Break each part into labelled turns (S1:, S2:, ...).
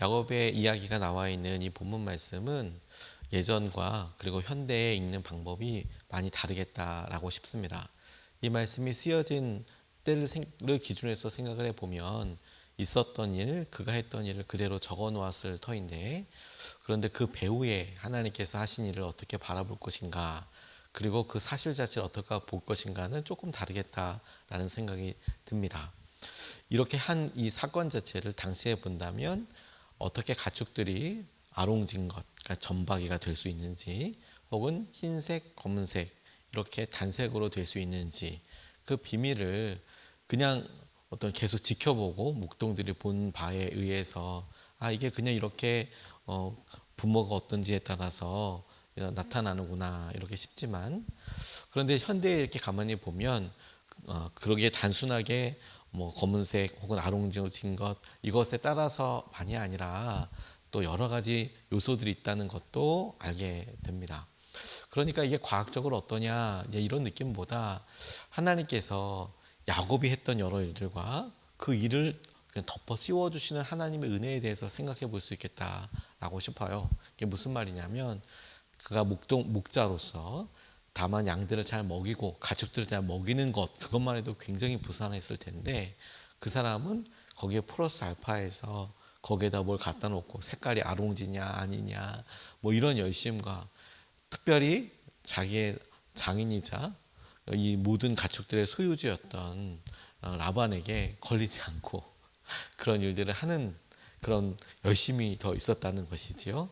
S1: 야곱의 이야기가 나와 있는 이 본문 말씀은 예전과 그리고 현대에 읽는 방법이 많이 다르겠다라고 싶습니다. 이 말씀이 쓰여진 때를 기준으로 해서 생각을 해보면 있었던 일, 그가 했던 일을 그대로 적어 놓았을 터인데, 그런데 그 배후에 하나님께서 하신 일을 어떻게 바라볼 것인가, 그리고 그 사실 자체를 어떻게 볼 것인가는 조금 다르겠다라는 생각이 듭니다. 이렇게 한 이 사건 자체를 당시에 본다면 어떻게 가축들이 아롱진 것, 그러니까 점박이가 될 수 있는지, 혹은 흰색, 검은색 이렇게 단색으로 될 수 있는지, 그 비밀을 그냥 어떤 계속 지켜보고 목동들이 본 바에 의해서 이게 그냥 이렇게 부모가 어떤지에 따라서 나타나는구나 이렇게 싶지만, 그런데 현대에 이렇게 가만히 보면 그러기에 단순하게 뭐 검은색 혹은 아롱진 것 이것에 따라서만이 아니라 또 여러 가지 요소들이 있다는 것도 알게 됩니다. 그러니까 이게 과학적으로 어떠냐 이런 느낌보다 하나님께서 야곱이 했던 여러 일들과 그 일을 그냥 덮어 씌워주시는 하나님의 은혜에 대해서 생각해 볼 수 있겠다라고 싶어요. 이게 무슨 말이냐면, 그가 목자로서 다만 양들을 잘 먹이고 가축들을 잘 먹이는 것, 그것만 해도 굉장히 부산했을 텐데, 그 사람은 거기에 플러스 알파에서 거기에다 뭘 갖다 놓고 색깔이 아롱지냐 아니냐 뭐 이런 열심과, 특별히 자기의 장인이자 이 모든 가축들의 소유주였던 라반에게 걸리지 않고 그런 일들을 하는 그런 열심이 더 있었다는 것이지요.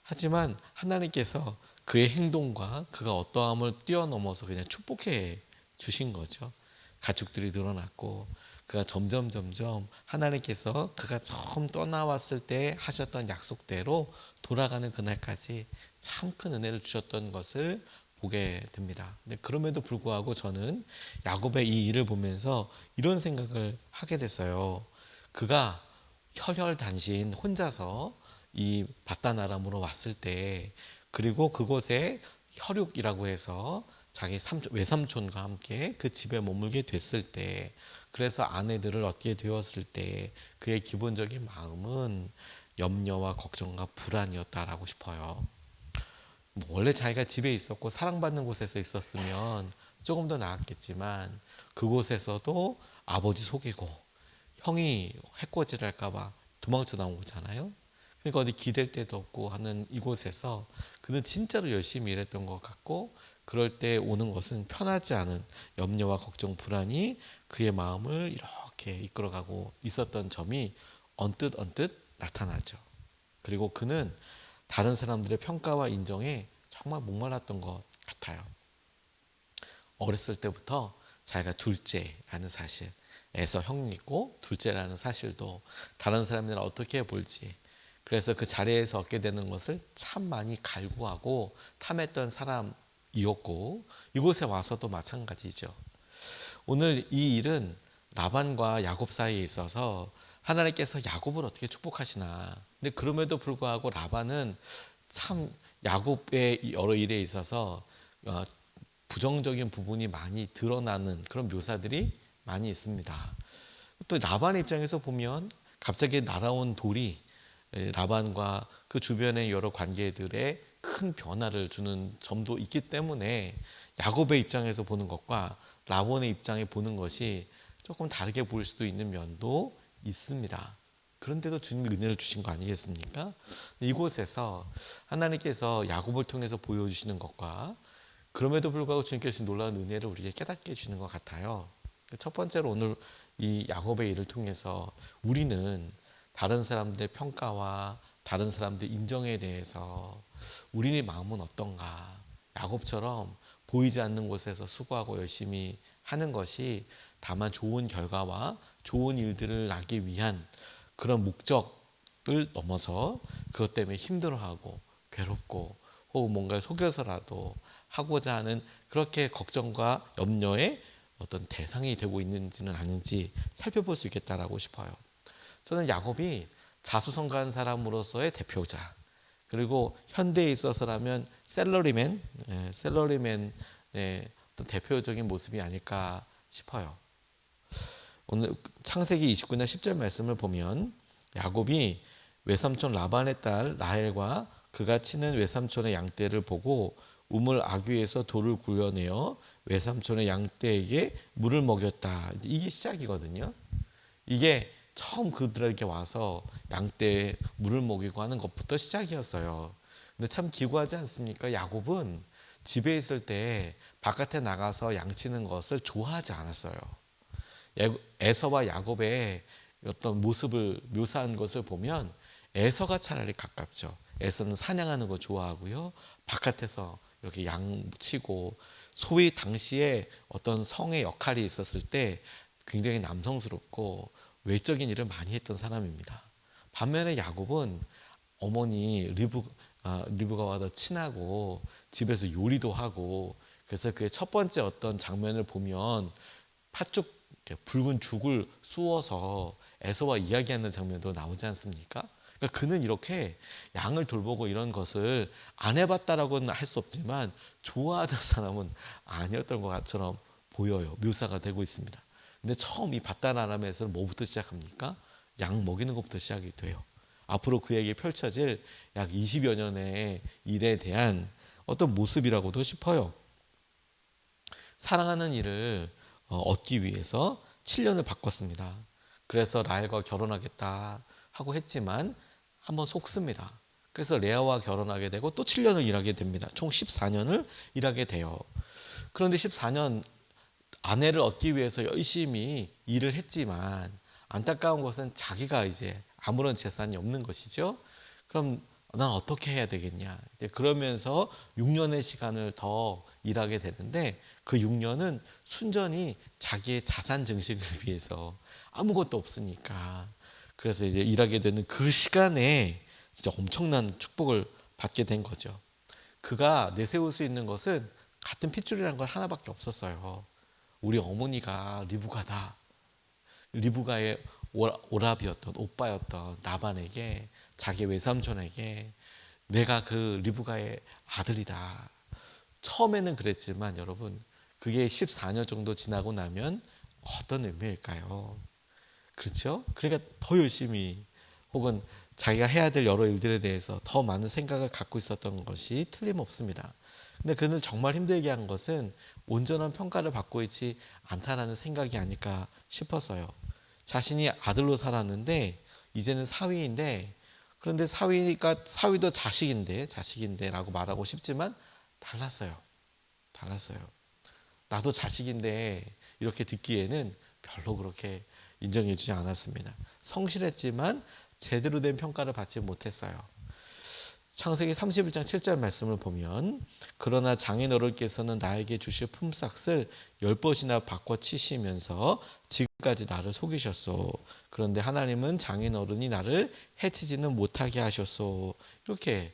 S1: 하지만 하나님께서 그의 행동과 그가 어떠함을 뛰어넘어서 그냥 축복해 주신 거죠. 가축들이 늘어났고, 그가 점점 하나님께서 그가 처음 떠나왔을 때 하셨던 약속대로 돌아가는 그날까지 참 큰 은혜를 주셨던 것을 보게 됩니다. 근데 그럼에도 불구하고 저는 야곱의 이 일을 보면서 이런 생각을 하게 됐어요. 그가 혈혈단신 혼자서 이 바다나람으로 왔을 때, 그리고 그곳에 혈육이라고 해서 자기 외삼촌과 함께 그 집에 머물게 됐을 때, 그래서 아내들을 얻게 되었을 때 그의 기본적인 마음은 염려와 걱정과 불안이었다라고 싶어요. 뭐 원래 자기가 집에 있었고 사랑받는 곳에서 있었으면 조금 더 나았겠지만, 그곳에서도 아버지 속이고 형이 해코지를 할까봐 도망쳐 나온 거잖아요. 그러니까 어디 기댈 데도 없고 하는 이곳에서 그는 진짜로 열심히 일했던 것 같고, 그럴 때 오는 것은 편하지 않은 염려와 걱정, 불안이 그의 마음을 이렇게 이끌어가고 있었던 점이 언뜻 나타나죠. 그리고 그는 다른 사람들의 평가와 인정에 정말 목말랐던 것 같아요. 어렸을 때부터 자기가 둘째라는 사실에서 형이 있고 둘째라는 사실도 다른 사람들은 어떻게 볼지, 그래서 그 자리에서 얻게 되는 것을 참 많이 갈구하고 탐했던 사람이었고, 이곳에 와서도 마찬가지죠. 오늘 이 일은 라반과 야곱 사이에 있어서 하나님께서 야곱을 어떻게 축복하시나. 근데 그럼에도 불구하고 라반은 참 야곱의 여러 일에 있어서 부정적인 부분이 많이 드러나는 그런 묘사들이 많이 있습니다. 또 라반의 입장에서 보면 갑자기 날아온 돌이 라반과 그 주변의 여러 관계들에 큰 변화를 주는 점도 있기 때문에 야곱의 입장에서 보는 것과 라반의 입장에 보는 것이 조금 다르게 보일 수도 있는 면도 있습니다. 그런데도 주님이 은혜를 주신 거 아니겠습니까? 이곳에서 하나님께서 야곱을 통해서 보여주시는 것과, 그럼에도 불구하고 주님께서 놀라운 은혜를 우리에게 깨닫게 해주는 것 같아요. 첫 번째로 오늘 이 야곱의 일을 통해서 우리는 다른 사람들의 평가와 다른 사람들의 인정에 대해서 우리의 마음은 어떤가, 야곱처럼 보이지 않는 곳에서 수고하고 열심히 하는 것이 다만 좋은 결과와 좋은 일들을 나기 위한 그런 목적을 넘어서 그것 때문에 힘들어하고 괴롭고 혹은 뭔가를 속여서라도 하고자 하는 그렇게 걱정과 염려의 어떤 대상이 되고 있는지는 아닌지 살펴볼 수 있겠다라고 싶어요. 저는 야곱이 자수성가한 사람으로서의 대표자, 그리고 현대에 있어서라면 셀러리맨의 어떤 대표적인 모습이 아닐까 싶어요. 오늘 창세기 29장 10절 말씀을 보면 야곱이 외삼촌 라반의 딸 라헬과 그가 치는 외삼촌의 양떼를 보고 우물 아귀에서 돌을 굴려내어 외삼촌의 양떼에게 물을 먹였다. 이게 시작이거든요. 이게 처음 그들에게 와서 양떼에 물을 먹이고 하는 것부터 시작이었어요. 근데 참 기구하지 않습니까? 야곱은 집에 있을 때 바깥에 나가서 양치는 것을 좋아하지 않았어요. 에서와 야곱의 어떤 모습을 묘사한 것을 보면 에서가 차라리 가깝죠. 에서는 사냥하는 거 좋아하고요. 바깥에서 이렇게 양치고 소위 당시에 어떤 성의 역할이 있었을 때 굉장히 남성스럽고 외적인 일을 많이 했던 사람입니다. 반면에 야곱은 어머니 리브가와 더 친하고 집에서 요리도 하고 그래서 그의 첫 번째 어떤 장면을 보면 팥죽 붉은 죽을 쑤어서 에서와 이야기하는 장면도 나오지 않습니까? 그러니까 그는 이렇게 양을 돌보고 이런 것을 안 해봤다라고는 할 수 없지만 좋아하는 사람은 아니었던 것처럼 보여요. 묘사가 되고 있습니다. 근데 처음 이 바다나람에서는 뭐부터 시작합니까? 양 먹이는 것부터 시작이 돼요. 앞으로 그에게 펼쳐질 약 20여 년의 일에 대한 어떤 모습이라고도 싶어요. 사랑하는 일을 얻기 위해서 7년을 바꿨습니다. 그래서 라헬과 결혼하겠다 하고 했지만 한번 속습니다. 그래서 레아와 결혼하게 되고 또 7년을 일하게 됩니다. 총 14년을 일하게 돼요. 그런데 14년 아내를 얻기 위해서 열심히 일을 했지만 안타까운 것은 자기가 이제 아무런 재산이 없는 것이죠. 그럼 난 어떻게 해야 되겠냐. 이제 그러면서 6년의 시간을 더 일하게 되는데 그 6년은 순전히 자기의 자산 증식을 위해서 아무것도 없으니까 그래서 이제 일하게 되는 그 시간에 진짜 엄청난 축복을 받게 된 거죠. 그가 내세울 수 있는 것은 같은 핏줄이라는 것 하나밖에 없었어요. 우리 어머니가 리브가다. 리브가의 오랍이었던 오빠였던 나반에게 자기 외삼촌에게 내가 그 리브가의 아들이다. 처음에는 그랬지만 여러분 그게 14년 정도 지나고 나면 어떤 의미일까요? 그렇죠? 그러니까 더 열심히 혹은 자기가 해야 될 여러 일들에 대해서 더 많은 생각을 갖고 있었던 것이 틀림없습니다. 근데 그는 정말 힘들게 한 것은 온전한 평가를 받고 있지 않다라는 생각이 아닐까 싶었어요. 자신이 아들로 살았는데 이제는 사위인데 그런데 사위도 자식인데라고 말하고 싶지만 달랐어요. 달랐어요. 나도 자식인데 이렇게 듣기에는 별로 그렇게 인정해주지 않았습니다. 성실했지만 제대로 된 평가를 받지 못했어요. 창세기 31장 7절 말씀을 보면 그러나 장인어른께서는 나에게 주실 품삯을 10번이나 바꿔 치시면서 지금까지 나를 속이셨소. 그런데 하나님은 장인어른이 나를 해치지는 못하게 하셨소. 이렇게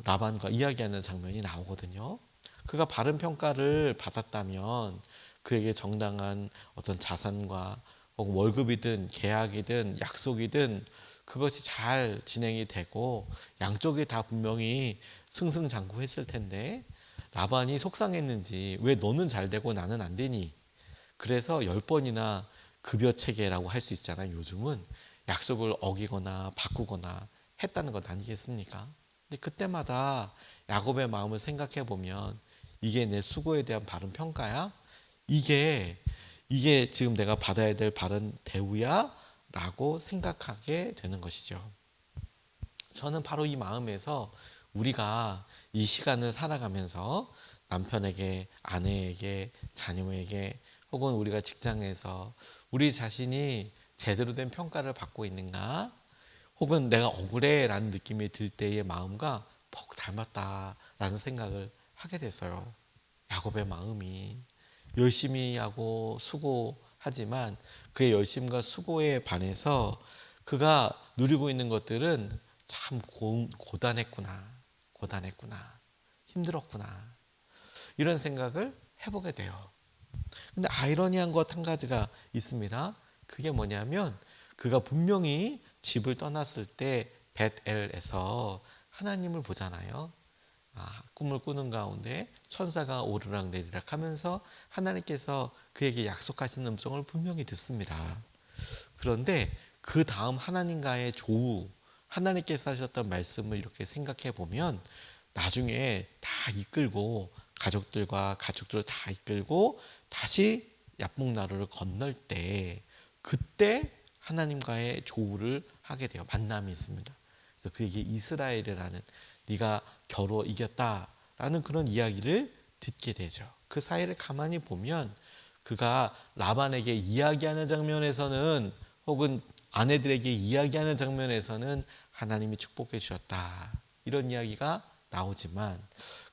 S1: 라반과 이야기하는 장면이 나오거든요. 그가 바른 평가를 받았다면 그에게 정당한 어떤 자산과 혹은 월급이든 계약이든 약속이든 그것이 잘 진행이 되고 양쪽이 다 분명히 승승장구했을 텐데 라반이 속상했는지 왜 너는 잘 되고 나는 안 되니? 그래서 10번이나 급여 체계라고 할 수 있잖아요. 요즘은 약속을 어기거나 바꾸거나 했다는 것 아니겠습니까? 근데 그때마다 야곱의 마음을 생각해 보면 이게 내 수고에 대한 바른 평가야? 이게 지금 내가 받아야 될 바른 대우야? 라고 생각하게 되는 것이죠. 저는 바로 이 마음에서 우리가 이 시간을 살아가면서 남편에게, 아내에게, 자녀에게 혹은 우리가 직장에서 우리 자신이 제대로 된 평가를 받고 있는가? 혹은 내가 억울해라는 느낌이 들 때의 마음과 퍽 닮았다라는 생각을 하게 됐어요. 야곱의 마음이 열심히 하고 수고하지만 그의 열심과 수고에 반해서 그가 누리고 있는 것들은 참 고단했구나, 고단했구나, 힘들었구나 이런 생각을 해보게 돼요. 근데 아이러니한 것 한 가지가 있습니다. 그게 뭐냐면 그가 분명히 집을 떠났을 때 벳엘에서 하나님을 보잖아요. 꿈을 꾸는 가운데 천사가 오르락 내리락 하면서 하나님께서 그에게 약속하신 음성을 분명히 듣습니다. 그런데 그 다음 하나님과의 조우, 하나님께서 하셨던 말씀을 이렇게 생각해 보면 나중에 다 이끌고 가족들을 다 이끌고 다시 야복나루를 건널 때 그때 하나님과의 조우를 하게 돼요. 만남이 있습니다. 그래서 그에게 이스라엘이라는 네가 겨루 이겼다라는 그런 이야기를 듣게 되죠. 그 사이를 가만히 보면 그가 라반에게 이야기하는 장면에서는 혹은 아내들에게 이야기하는 장면에서는 하나님이 축복해 주셨다 이런 이야기가 나오지만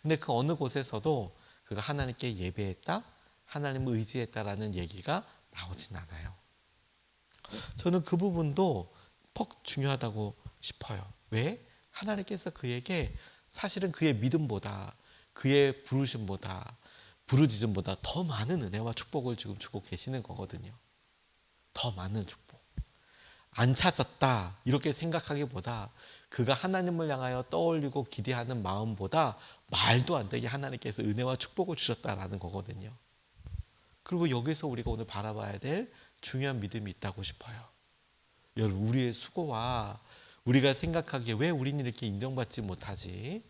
S1: 근데 그 어느 곳에서도 그가 하나님께 예배했다 하나님을 의지했다라는 얘기가 나오진 않아요. 저는 그 부분도 퍽 중요하다고 싶어요. 왜? 하나님께서 그에게 사실은 그의 믿음보다 그의 부르짖음보다 더 많은 은혜와 축복을 지금 주고 계시는 거거든요. 더 많은 축복. 안 찾았다 이렇게 생각하기보다 그가 하나님을 향하여 떠올리고 기대하는 마음보다 말도 안 되게 하나님께서 은혜와 축복을 주셨다라는 거거든요. 그리고 여기서 우리가 오늘 바라봐야 될 중요한 믿음이 있다고 싶어요. 여러분 우리의 수고와 우리가 생각하기에 왜 우리는 이렇게 인정받지 못하지?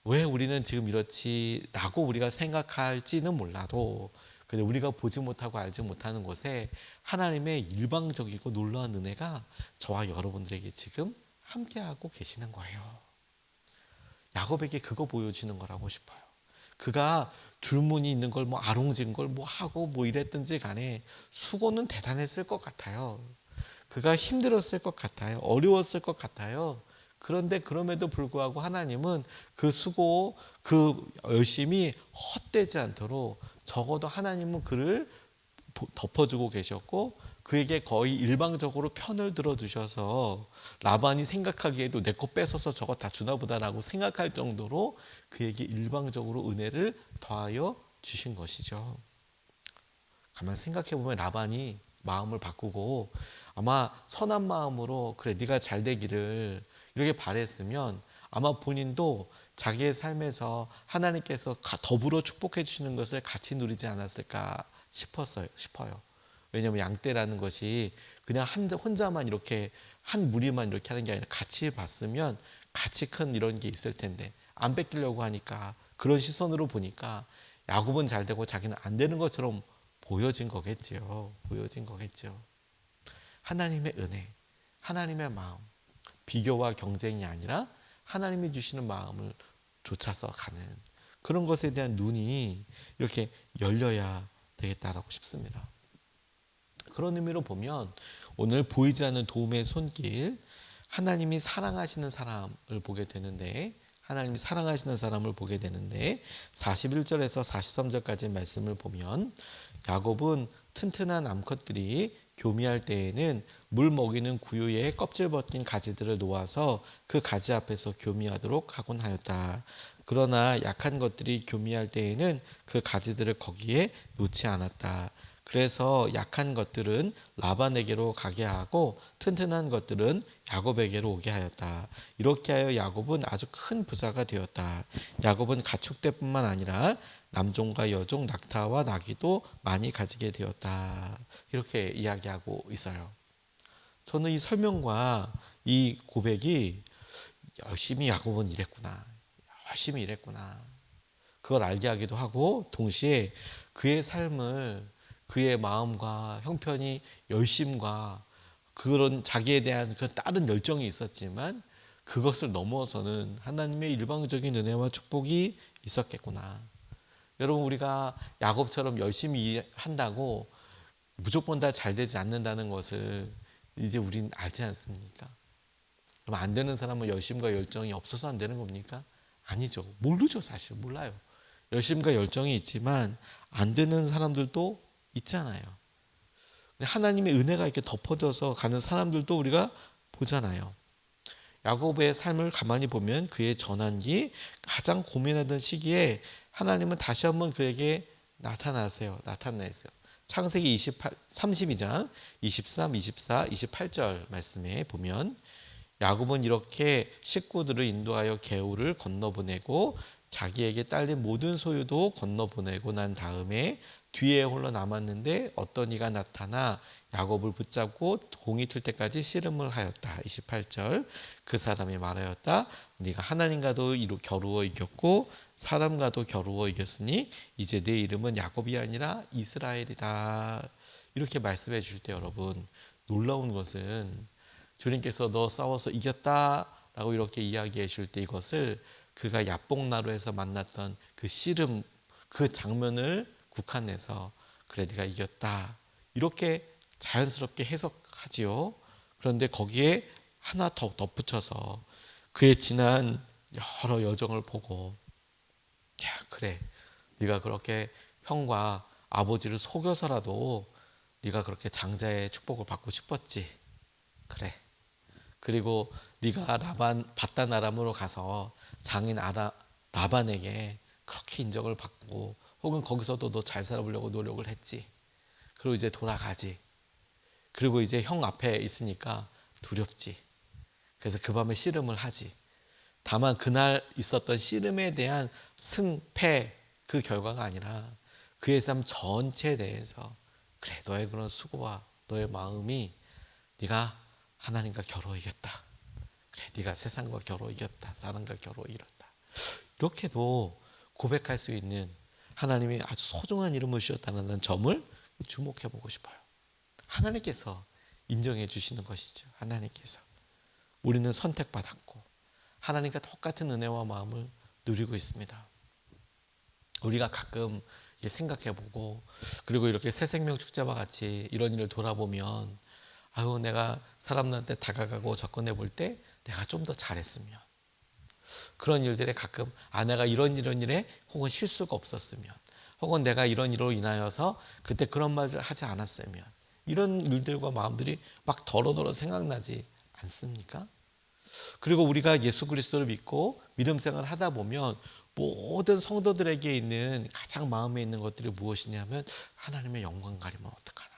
S1: 왜 우리는 지금 이렇지라고 우리가 생각할지는 몰라도 근데 우리가 보지 못하고 알지 못하는 곳에 하나님의 일방적이고 놀라운 은혜가 저와 여러분들에게 지금 함께하고 계시는 거예요. 야곱에게 그거 보여주는 거라고 싶어요. 그가 줄무늬 있는 걸 뭐 아롱진 걸 뭐 하고 뭐 이랬든지 간에 수고는 대단했을 것 같아요. 그가 힘들었을 것 같아요. 어려웠을 것 같아요. 그런데 그럼에도 불구하고 하나님은 그 수고, 그 열심이 헛되지 않도록 적어도 하나님은 그를 덮어주고 계셨고 그에게 거의 일방적으로 편을 들어주셔서 라반이 생각하기에도 내 거 뺏어서 저거 다 주나 보다라고 생각할 정도로 그에게 일방적으로 은혜를 더하여 주신 것이죠. 가만 생각해 보면 라반이 마음을 바꾸고 아마 선한 마음으로 그래 네가 잘 되기를 이렇게 바랬으면 아마 본인도 자기의 삶에서 하나님께서 더불어 축복해 주시는 것을 같이 누리지 않았을까 싶어요. 왜냐하면 양떼라는 것이 그냥 혼자만 이렇게 한 무리만 이렇게 하는 게 아니라 같이 봤으면 같이 큰 이런 게 있을 텐데 안 뺏기려고 하니까 그런 시선으로 보니까 야곱은 잘 되고 자기는 안 되는 것처럼 보여진 거겠죠. 하나님의 은혜, 하나님의 마음, 비교와 경쟁이 아니라 하나님이 주시는 마음을 좇아서 가는 그런 것에 대한 눈이 이렇게 열려야 되겠다라고 싶습니다. 그런 의미로 보면 오늘 보이지 않는 도움의 손길, 하나님이 사랑하시는 사람을 보게 되는데 41절에서 43절까지 말씀을 보면 야곱은 튼튼한 암컷들이 교미할 때에는 물 먹이는 구유에 껍질 벗긴 가지들을 놓아서 그 가지 앞에서 교미하도록 하곤 하였다. 그러나 약한 것들이 교미할 때에는 그 가지들을 거기에 놓지 않았다. 그래서 약한 것들은 라반에게로 가게 하고 튼튼한 것들은 야곱에게로 오게 하였다. 이렇게 하여 야곱은 아주 큰 부자가 되었다. 야곱은 가축대뿐만 아니라 남종과 여종, 낙타와 나귀도 많이 가지게 되었다. 이렇게 이야기하고 있어요. 저는 이 설명과 이 고백이 열심히 야곱은 일했구나. 그걸 알게 하기도 하고 동시에 그의 삶을 그의 마음과 형편이 열심과 그런 자기에 대한 그 다른 열정이 있었지만 그것을 넘어서는 하나님의 일방적인 은혜와 축복이 있었겠구나. 여러분 우리가 야곱처럼 열심히 한다고 무조건 다 잘 되지 않는다는 것을 이제 우리는 알지 않습니까? 그럼 안 되는 사람은 열심과 열정이 없어서 안 되는 겁니까? 아니죠. 모르죠. 사실 몰라요. 열심과 열정이 있지만 안 되는 사람들도 있잖아요. 하나님의 은혜가 이렇게 덮어져서 가는 사람들도 우리가 보잖아요. 야곱의 삶을 가만히 보면 그의 전환기 가장 고민하던 시기에 하나님은 다시 한번 그에게 나타나세요. 창세기 32장 23, 24, 28절 말씀에 보면 야곱은 이렇게 식구들을 인도하여 개울을 건너보내고 자기에게 딸린 모든 소유도 건너보내고 난 다음에 뒤에 홀로 남았는데 어떤 이가 나타나 야곱을 붙잡고 공이 틀 때까지 씨름을 하였다. 28절. 그 사람이 말하였다. 네가 하나님과도 겨루어 이겼고 사람과도 겨루어 이겼으니 이제 내 이름은 야곱이 아니라 이스라엘이다. 이렇게 말씀해 주실 때 여러분, 놀라운 것은 주님께서 너 싸워서 이겼다라고 이렇게 이야기해 줄 때 이것을 그가 야복나루에서 만났던 그 씨름, 그 장면을 국한해서 그래 네가 이겼다 이렇게 자연스럽게 해석하지요. 그런데 거기에 하나 더 덧붙여서 그의 지난 여러 여정을 보고, 야 그래 네가 그렇게 형과 아버지를 속여서라도 네가 그렇게 장자의 축복을 받고 싶었지. 그래. 그리고 네가 라반 바단 아람으로 가서 장인 라반에게 그렇게 인정을 받고 혹은 거기서도 너 잘 살아보려고 노력을 했지. 그리고 이제 돌아가지. 그리고 이제 형 앞에 있으니까 두렵지. 그래서 그 밤에 씨름을 하지. 다만 그날 있었던 씨름에 대한 승패 그 결과가 아니라 그의 삶 전체에 대해서 그래 너의 그런 수고와 너의 마음이 네가 하나님과 겨루 이겼다. 그래 네가 세상과 겨루 이겼다. 사람과 겨루 이겼다. 이렇게도 고백할 수 있는 하나님이 아주 소중한 이름을 주셨다는 점을 주목해 보고 싶어요. 하나님께서 인정해 주시는 것이죠. 하나님께서. 우리는 선택받았고 하나님과 똑같은 은혜와 마음을 누리고 있습니다. 우리가 가끔 생각해 보고 그리고 이렇게 새 생명 축제와 같이 이런 일을 돌아보면 아유 내가 사람들한테 다가가고 접근해 볼 때 내가 좀 더 잘했으면, 그런 일들에 가끔 내가 이런 일에 혹은 실수가 없었으면, 혹은 내가 이런 일로 인하여서 그때 그런 말을 하지 않았으면, 이런 일들과 마음들이 막 더러더러 생각나지 않습니까? 그리고 우리가 예수 그리스도를 믿고 믿음 생활을 하다 보면 모든 성도들에게 있는 가장 마음에 있는 것들이 무엇이냐면 하나님의 영광 가리면 어떡하나,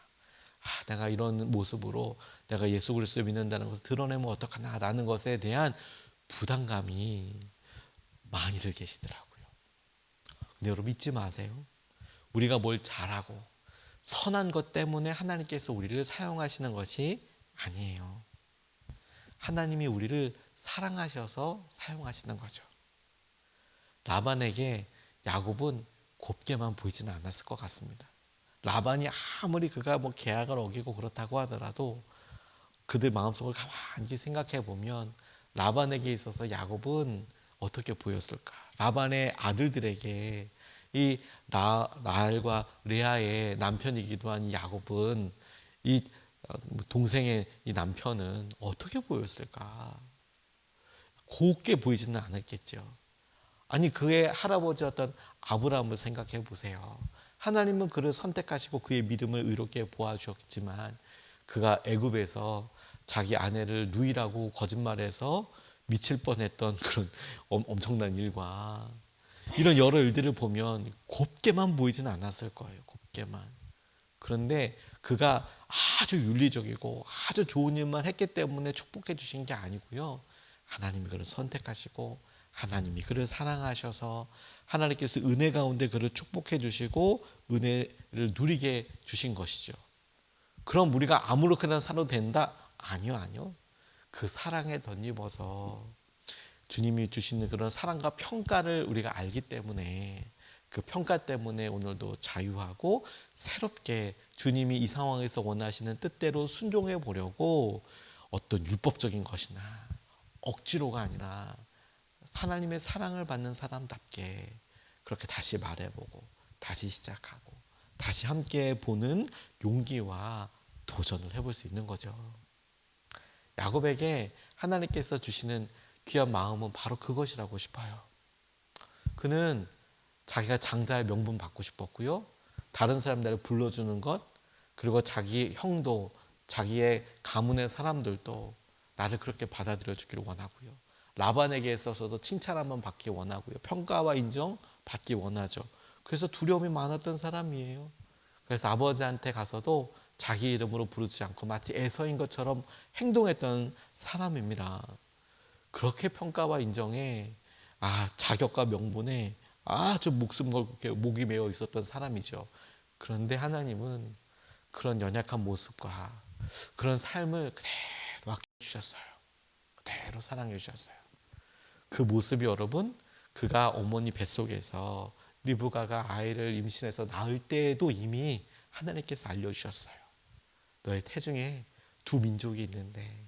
S1: 내가 이런 모습으로 내가 예수 그리스도를 믿는다는 것을 드러내면 어떡하나 라는 것에 대한 부담감이 많이들 계시더라고요. 근데 여러분 잊지 마세요. 우리가 뭘 잘하고 선한 것 때문에 하나님께서 우리를 사용하시는 것이 아니에요. 하나님이 우리를 사랑하셔서 사용하시는 거죠. 라반에게 야곱은 곱게만 보이지는 않았을 것 같습니다. 라반이 아무리 그가 계약을 어기고 그렇다고 하더라도 그들 마음속을 가만히 생각해 보면 라반에게 있어서 야곱은 어떻게 보였을까? 라반의 아들들에게 이 라헬과 레아의 남편이기도 한 야곱은 이 동생의 이 남편은 어떻게 보였을까? 곱게 보이지는 않았겠죠. 아니 그의 할아버지였던 아브라함을 생각해 보세요. 하나님은 그를 선택하시고 그의 믿음을 의롭게 보아주셨지만 그가 애굽에서 자기 아내를 누이라고 거짓말해서 미칠 뻔했던 그런 엄청난 일과 이런 여러 일들을 보면 곱게만 보이지는 않았을 거예요. 곱게만. 그런데 그가 아주 윤리적이고 아주 좋은 일만 했기 때문에 축복해 주신 게 아니고요. 하나님이 그를 선택하시고 하나님이 그를 사랑하셔서 하나님께서 은혜 가운데 그를 축복해 주시고 은혜를 누리게 주신 것이죠. 그럼 우리가 아무렇게나 살아도 된다? 아니요, 아니요. 그 사랑에 덧입어서 주님이 주시는 그런 사랑과 평가를 우리가 알기 때문에 그 평가 때문에 오늘도 자유하고 새롭게 주님이 이 상황에서 원하시는 뜻대로 순종해 보려고 어떤 율법적인 것이나 억지로가 아니라 하나님의 사랑을 받는 사람답게 그렇게 다시 말해보고 다시 시작하고 다시 함께 보는 용기와 도전을 해볼 수 있는 거죠. 야곱에게 하나님께서 주시는 귀한 마음은 바로 그것이라고 싶어요. 그는 자기가 장자의 명분 받고 싶었고요. 다른 사람들을 불러주는 것, 그리고 자기 형도 자기의 가문의 사람들도 나를 그렇게 받아들여 주기를 원하고요. 라반에게 있어서도 칭찬 한번 받기 원하고요. 평가와 인정 받기 원하죠. 그래서 두려움이 많았던 사람이에요. 그래서 아버지한테 가서도 자기 이름으로 부르지 않고 마치 에서인 것처럼 행동했던 사람입니다. 그렇게 평가와 인정에 자격과 명분에 아주 목숨 걸고 목이 메어 있었던 사람이죠. 그런데 하나님은 그런 연약한 모습과 그런 삶을 그대로 아껴주셨어요. 그대로 사랑해 주셨어요. 그 모습이 여러분, 그가 어머니 뱃속에서 리브가가 아이를 임신해서 낳을 때에도 이미 하나님께서 알려주셨어요. 너의 태중에 두 민족이 있는데,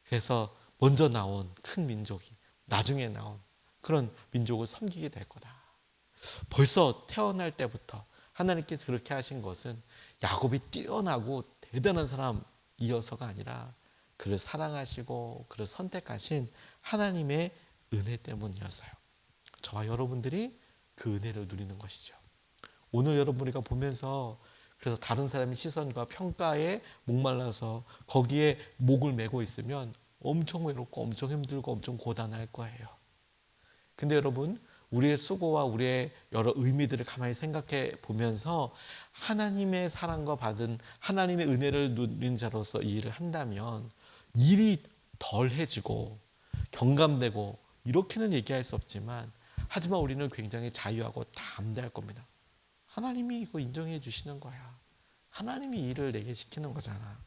S1: 그래서 먼저 나온 큰 민족이 나중에 나온 그런 민족을 섬기게 될 거다. 벌써 태어날 때부터 하나님께서 그렇게 하신 것은 야곱이 뛰어나고 대단한 사람이어서가 아니라 그를 사랑하시고 그를 선택하신 하나님의 은혜 때문이었어요. 저와 여러분들이 그 은혜를 누리는 것이죠. 오늘 여러분이가 보면서 그래서 다른 사람의 시선과 평가에 목말라서 거기에 목을 메고 있으면 엄청 외롭고 엄청 힘들고 엄청 고단할 거예요. 근데 여러분, 우리의 수고와 우리의 여러 의미들을 가만히 생각해 보면서 하나님의 사랑과 받은 하나님의 은혜를 누린 자로서 이 일을 한다면 일이 덜해지고 경감되고 이렇게는 얘기할 수 없지만, 하지만 우리는 굉장히 자유하고 담대할 겁니다. 하나님이 이거 인정해 주시는 거야. 하나님이 일을 내게 시키는 거잖아.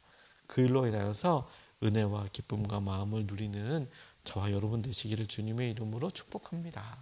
S1: 그 일로 인하여서 은혜와 기쁨과 마음을 누리는 저와 여러분 되시기를 주님의 이름으로 축복합니다.